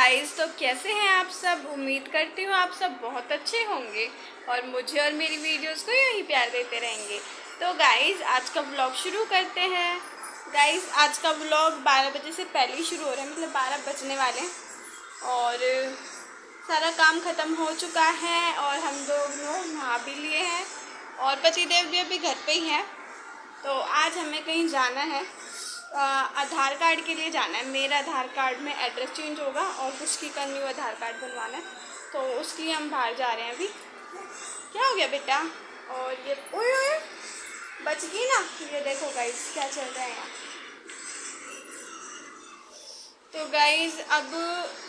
Guys, तो कैसे हैं आप सब। उम्मीद करती हूँ आप सब बहुत अच्छे होंगे और मुझे और मेरी वीडियोस को यूँ ही प्यार देते रहेंगे। तो गाइस, आज का व्लॉग शुरू करते हैं। गाइस, आज का व्लॉग 12 बजे से पहले ही शुरू हो रहा है, मतलब 12 बजने वाले हैं और सारा काम ख़त्म हो चुका है और हम लोग नहा भी लिए हैं और पतिदेव भी अभी घर पे ही हैं। तो आज हमें कहीं जाना है, आधार कार्ड के लिए जाना है। मेरा आधार कार्ड में एड्रेस चेंज होगा और कुछ की करनी, वो आधार कार्ड बनवाना है, तो उसके लिए हम बाहर जा रहे हैं अभी। क्या हो गया बेटा? और ये ओए बच गई ना। ये देखो गाइस क्या चल रहा है यहाँ। तो गाइस, अब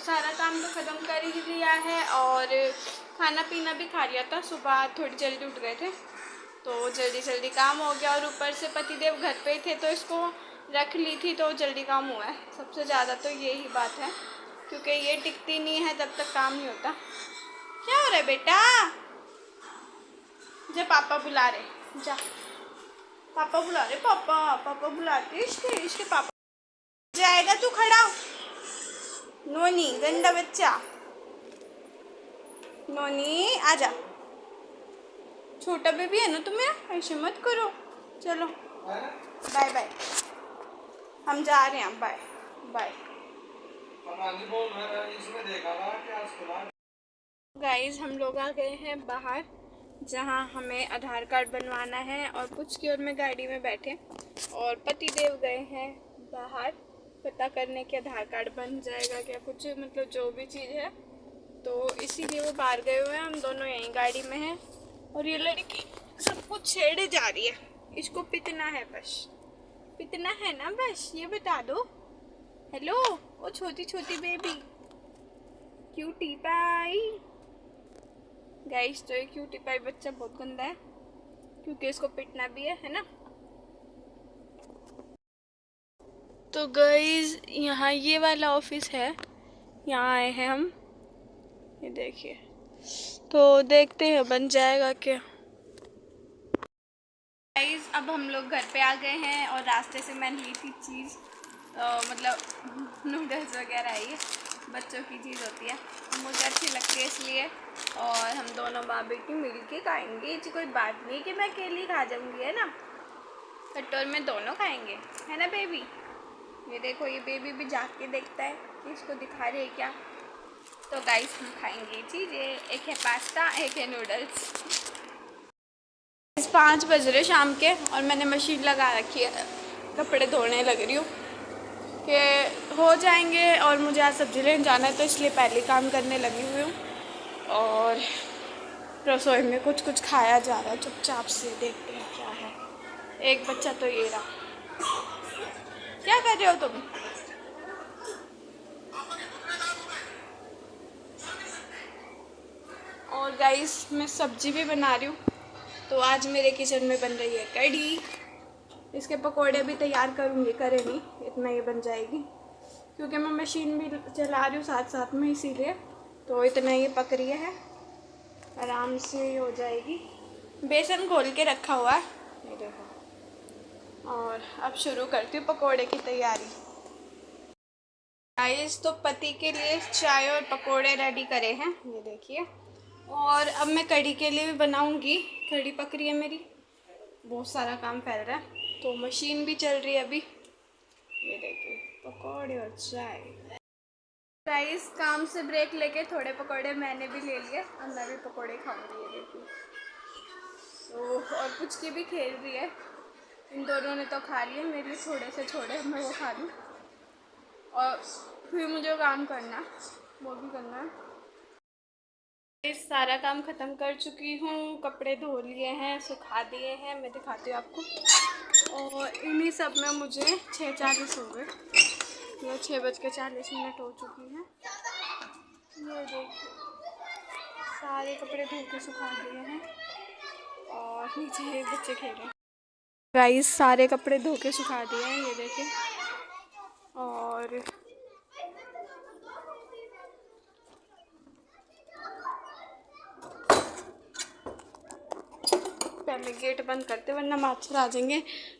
सारा काम तो ख़त्म कर ही लिया है और खाना पीना भी खा लिया था। सुबह थोड़ी जल्दी उठ गए थे तो जल्दी जल्दी काम हो गया और ऊपर से पतिदेव घर पे थे तो इसको रख ली थी तो जल्दी काम हुआ है। सबसे ज़्यादा तो यही बात है, क्योंकि ये टिकती नहीं है तब तक काम नहीं होता। क्या हो रहा है बेटा? जा, पापा बुला रहे, जा पापा बुला रहे। पापा बुलाते इसके पापा। जाएगा तू, खड़ा हो। नोनी गंदा बच्चा, नोनी आजा। छोटा बेबी है ना तुम्हें, ऐसे मत करो। चलो बाय बाय, हम जा रहे हैं। Bye bye. गाइस, हम लोग आ गए हैं बाहर जहां हमें आधार कार्ड बनवाना है और कुछ की ओर में गाड़ी में बैठे और पतिदेव गए हैं बाहर पता करने के आधार कार्ड बन जाएगा क्या, कुछ मतलब जो भी चीज़ है, तो इसीलिए वो बाहर गए हुए हैं। हम दोनों यहीं गाड़ी में हैं और ये लड़की सब कुछ छेड़े जा रही है। इसको पितना है, बस पितना है ना, बस ये बता दो। हेलो ओ छोटी छोटी बेबी, क्यूटी पाई। गाइस, तो ये क्यूटी पाई बच्चा बहुत गंदा है क्योंकि इसको पिटना भी है ना। तो गाइस, यहाँ ये वाला ऑफिस है, यहाँ आए हैं हम। ये देखिए, तो देखते हैं बन जाएगा क्या। गाइस, अब हम लोग घर पे आ गए हैं और रास्ते से मैंने ली थी चीज़, मतलब नूडल्स वगैरह, ये बच्चों की चीज़ होती है, मुझे अच्छी लगती है इसलिए। और हम दोनों माँ बेटी मिल के खाएँगे। जी कोई बात नहीं कि मैं अकेली खा जाऊँगी, है ना। कटोर में दोनों खाएँगे, है ना बेबी। ये देखो, ये बेबी भी जाके देखता है कि इसको दिखा रहे क्या। तो गाइस, हम खाएँगे चीज़ें, एक है पास्ता, एक है नूडल्स। 5 बज रहे शाम के और मैंने मशीन लगा रखी है, कपड़े धोने लग रही हूँ कि हो जाएंगे। और मुझे आज सब्जी लेने जाना है तो इसलिए पहले काम करने लगी हुई हूँ और रसोई में कुछ कुछ खाया जा रहा है चुपचाप से। देखते हैं क्या है। एक बच्चा तो ये रहा। क्या कर रहे हो तुम? और गाइस, मैं सब्जी भी बना रही हूँ। तो आज मेरे किचन में बन रही है कढ़ी। इसके पकोड़े भी तैयार करूँगी, करे नहीं इतना ही बन जाएगी क्योंकि मैं मशीन भी चला रही हूँ साथ साथ में, इसीलिए तो इतना ही पक रही है, आराम से हो जाएगी। बेसन घोल के रखा हुआ है, ये देखो। और अब शुरू करती हूँ पकोड़े की तैयारी। गाइस, तो पति के लिए चाय और पकोड़े रेडी करे हैं, ये देखिए। और अब मैं कढ़ी के लिए भी बनाऊंगी। कढ़ी पक रही है मेरी, बहुत सारा काम फैल रहा है तो मशीन भी चल रही है अभी। ये देखिए, पकोड़े और चाय। गाइस, काम से ब्रेक लेके थोड़े पकोड़े मैंने भी ले लिए और मैं भी पकोड़े खाऊंगी। ये देखिए, तो और कुछ की भी खेल रही है। इन दोनों ने तो खा लिए, मेरे लिए थोड़े से छोड़े, मैं वो खा लूँ और फिर मुझे काम करना, वो भी करना है। इस सारा काम ख़त्म कर चुकी हूँ, कपड़े धो लिए हैं, सुखा दिए हैं, मैं दिखाती हूँ आपको। और इन्हीं सब में मुझे 6:40 हो गए, ये 6:40 हो चुकी हैं। ये देखिए, सारे कपड़े धो के सुखा दिए हैं और नीचे एक बच्चे खेल रहे हैं। गाइस, सारे कपड़े धो के सुखा दिए हैं, ये देखिए। और पहले गेट बंद करते वरना मच्छर आ जाएंगे।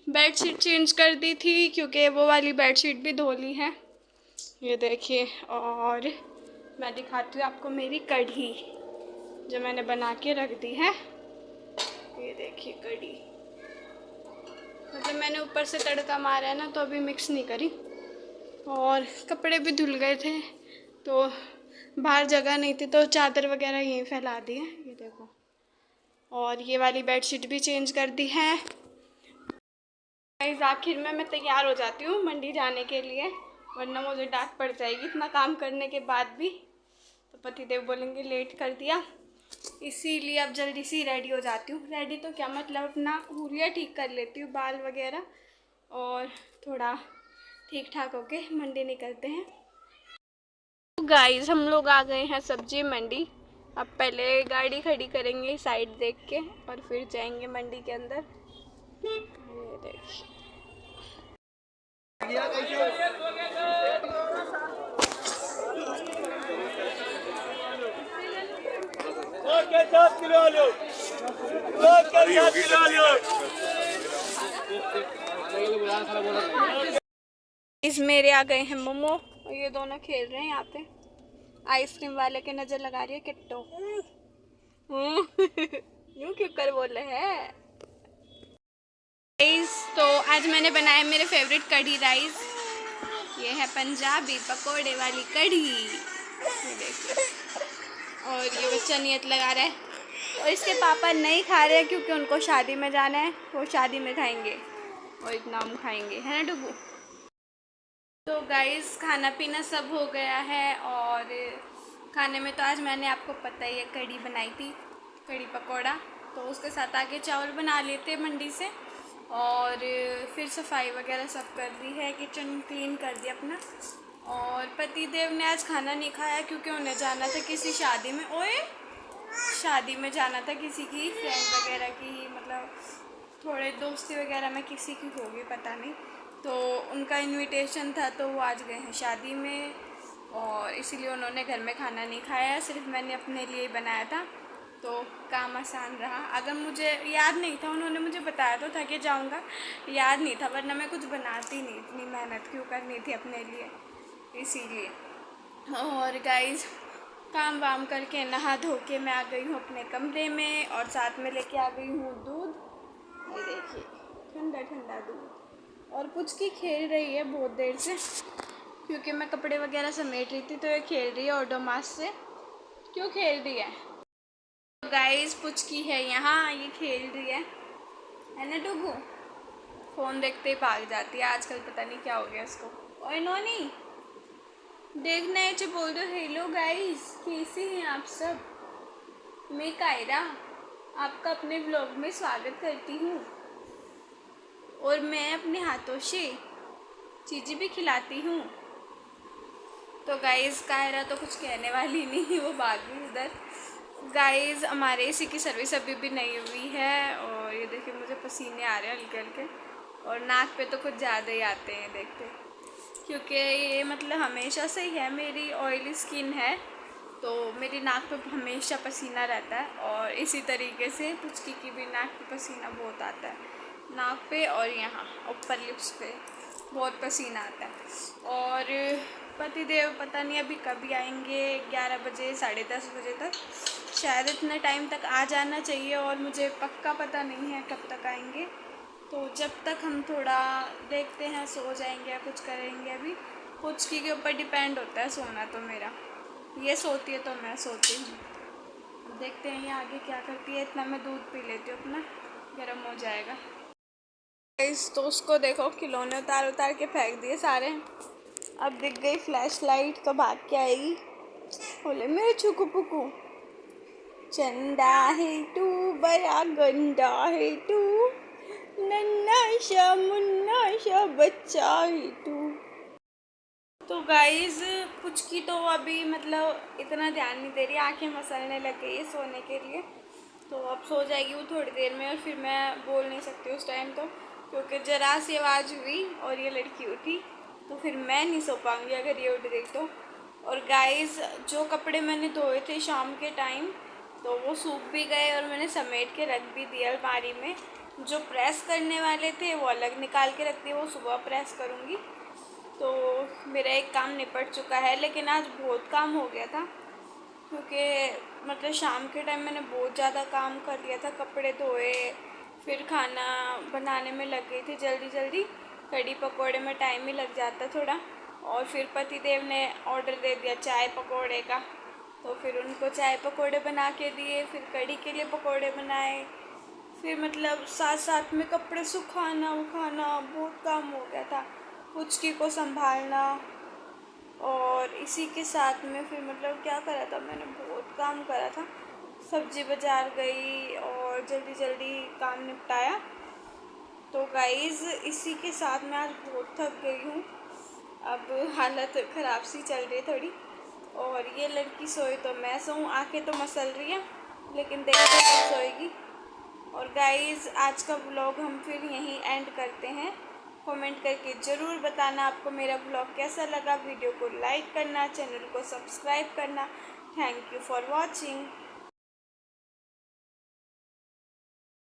बेडशीट चेंज कर दी थी क्योंकि वो वाली बेडशीट भी धो ली है, ये देखिए। और मैं दिखाती हूँ आपको मेरी कढ़ी जो मैंने बना के रख दी है। ये देखिए कढ़ी, मतलब मैंने ऊपर से तड़का मारा है ना, तो अभी मिक्स नहीं करी। और कपड़े भी धुल गए थे तो बाहर जगह नहीं थी, तो चादर वगैरह यहीं फैला दी है, ये देखो। और ये वाली बेडशीट भी चेंज कर दी है। गाइस आखिर में मैं तैयार हो जाती हूँ मंडी जाने के लिए, वरना मुझे डांट पड़ जाएगी इतना काम करने के बाद भी। तो पतिदेव बोलेंगे लेट कर दिया, इसीलिए अब जल्दी से रेडी हो जाती हूँ। रेडी तो क्या मतलब, अपना हुलिया ठीक कर लेती हूँ, बाल वगैरह, और थोड़ा ठीक ठाक होके मंडी निकलते हैं। गाइस हम लोग आ गए हैं सब्जी मंडी। अब पहले गाड़ी खड़ी करेंगे साइड देख के और फिर जाएंगे मंडी के अंदर। ये देखिए इस मेरे आ गए हैं मोमो, और ये दोनों खेल रहे हैं यहाँ पे। आइसक्रीम वाले के नज़र लगा रही है किट्टो। यूँ क्यों कर बोले है। तो आज मैंने बनाया मेरे फेवरेट कढ़ी राइस। ये है पंजाबी पकोड़े वाली कढ़ी, ये देखिए। और ये बच्चा नियत लगा रहा है, और इसके पापा नहीं खा रहे हैं क्योंकि उनको शादी में जाना है, वो शादी में खाएंगे और इतना हम खाएंगे, है ना डुगू। तो गाइस खाना पीना सब हो गया है, और खाने में तो आज मैंने आपको पता ही है कढ़ी बनाई थी, कढ़ी पकौड़ा। तो उसके साथ आगे चावल बना लेते मंडी से, और फिर सफाई वगैरह सब कर दी है, किचन क्लीन कर दिया अपना। और पतिदेव ने आज खाना नहीं खाया क्योंकि उन्हें जाना था किसी शादी में। ओए शादी में जाना था किसी की फ्रेंड वगैरह की, मतलब थोड़े दोस्ती वगैरह में किसी की होगी पता नहीं, तो उनका इनविटेशन था, तो वो आज गए हैं शादी में, और इसीलिए उन्होंने घर में खाना नहीं खाया, सिर्फ मैंने अपने लिए बनाया था। तो काम आसान रहा। अगर मुझे याद नहीं था, उन्होंने मुझे बताया तो था कि जाऊंगा, याद नहीं था, वरना मैं कुछ बनाती नहीं, इतनी मेहनत क्यों करनी थी अपने लिए, इसीलिए। और गाइस काम वाम करके नहा धो के मैं आ गई हूँ अपने कमरे में, और साथ में लेके आ गई हूँ दूध। ये देखिए ठंडा ठंडा दूध। और पुचकी खेल रही है बहुत देर से, क्योंकि मैं कपड़े वगैरह समेट रही थी, तो ये खेल रही है ओडोमास से। क्यों खेल रही है गाइस, पुचकी है यहाँ, ये खेल रही है ना डुगू। फ़ोन देखते ही भाग जाती है आजकल, पता नहीं क्या हो गया इसको। और नोनी देखना है, बोल दो हेलो गाइस, कैसे हैं आप सब। मैं कायरा आपका अपने व्लॉग में स्वागत करती हूँ, और मैं अपने हाथों से चीज़ें भी खिलाती हूँ। तो गाइस कायरा तो कुछ कहने वाली नहीं, वो भाग गई उधर। गाइस हमारे एसी की सर्विस अभी भी नहीं हुई है, और ये देखिए मुझे पसीने आ रहे हैं हल्के हल्के, और नाक पे तो कुछ ज़्यादा ही आते हैं देखते, क्योंकि ये मतलब हमेशा से ही है, मेरी ऑयली स्किन है, तो मेरी नाक पे हमेशा पसीना रहता है। और इसी तरीके से पुचकी की भी नाक पे पसीना बहुत आता है, नाक पे और यहाँ ऊपर लिप्स पे बहुत पसीना आता है। और पतिदेव पता नहीं अभी कभी आएंगे, 11 बजे 10:30 बजे तक, शायद इतने टाइम तक आ जाना चाहिए, और मुझे पक्का पता नहीं है कब तक आएंगे। तो जब तक हम थोड़ा देखते हैं, सो जाएंगे या कुछ करेंगे। अभी पुचकी के ऊपर डिपेंड होता है सोना, तो मेरा ये सोती है तो मैं सोती हूँ। देखते हैं ये आगे क्या करती है। इतना मैं दूध पी लेती हूँ अपना, गर्म हो जाएगा। इस तो उसको देखो, खिलौने उतार उतार के फेंक दिए सारे। अब दिख गई फ्लैश लाइट तो भाग के आएगी, बोले मेरे छुकू पुकू, चंदा है तू बड़ा गंदा है तू, नन्ना सा मुन्ना सा बच्चा है तू। तो गाइस पुचकी तो अभी मतलब इतना ध्यान नहीं दे रही, आंखें मसलने लग गई है सोने के लिए, तो अब सो जाएगी वो थोड़ी देर में। और फिर मैं बोल नहीं सकती उस टाइम तो, क्योंकि ज़रा सी आवाज़ हुई और ये लड़की उठी, तो फिर मैं नहीं सो पाऊँगी अगर ये उठ गई तो। और गाइस जो कपड़े मैंने धोए थे शाम के टाइम, तो वो सूख भी गए, और मैंने समेट के रख भी दिया अलमारी में। जो प्रेस करने वाले थे वो अलग निकाल के रख दिए, वो सुबह प्रेस करूँगी। तो मेरा एक काम निपट चुका है, लेकिन आज बहुत काम हो गया था क्योंकि मतलब शाम के टाइम मैंने बहुत ज़्यादा काम कर लिया था। कपड़े धोए, फिर खाना बनाने में लग गई थी जल्दी जल्दी। कढ़ी पकोड़े में टाइम ही लग जाता थोड़ा। और फिर पति देव ने ऑर्डर दे दिया चाय पकोड़े का, तो फिर उनको चाय पकोड़े बना के दिए, फिर कढ़ी के लिए पकोड़े बनाए, फिर मतलब साथ साथ में कपड़े सुखाना उखाना बहुत काम हो गया था। पुचकी को संभालना, और इसी के साथ में फिर मतलब क्या करा था मैंने, बहुत काम करा था। सब्जी बाज़ार गई और जल्दी जल्दी काम निपटाया। तो गाइज़ इसी के साथ मैं आज बहुत थक गई हूँ। अब हालत ख़राब सी चल रही है थोड़ी। और ये लड़की सोई तो मैं सोऊं, आंखें तो मसल रही है, लेकिन देखते कब सोएगी। और गाइज़ आज का व्लॉग हम फिर यहीं एंड करते हैं। कमेंट करके ज़रूर बताना आपको मेरा व्लॉग कैसा लगा। वीडियो को लाइक करना, चैनल को सब्सक्राइब करना। Thank you for watching.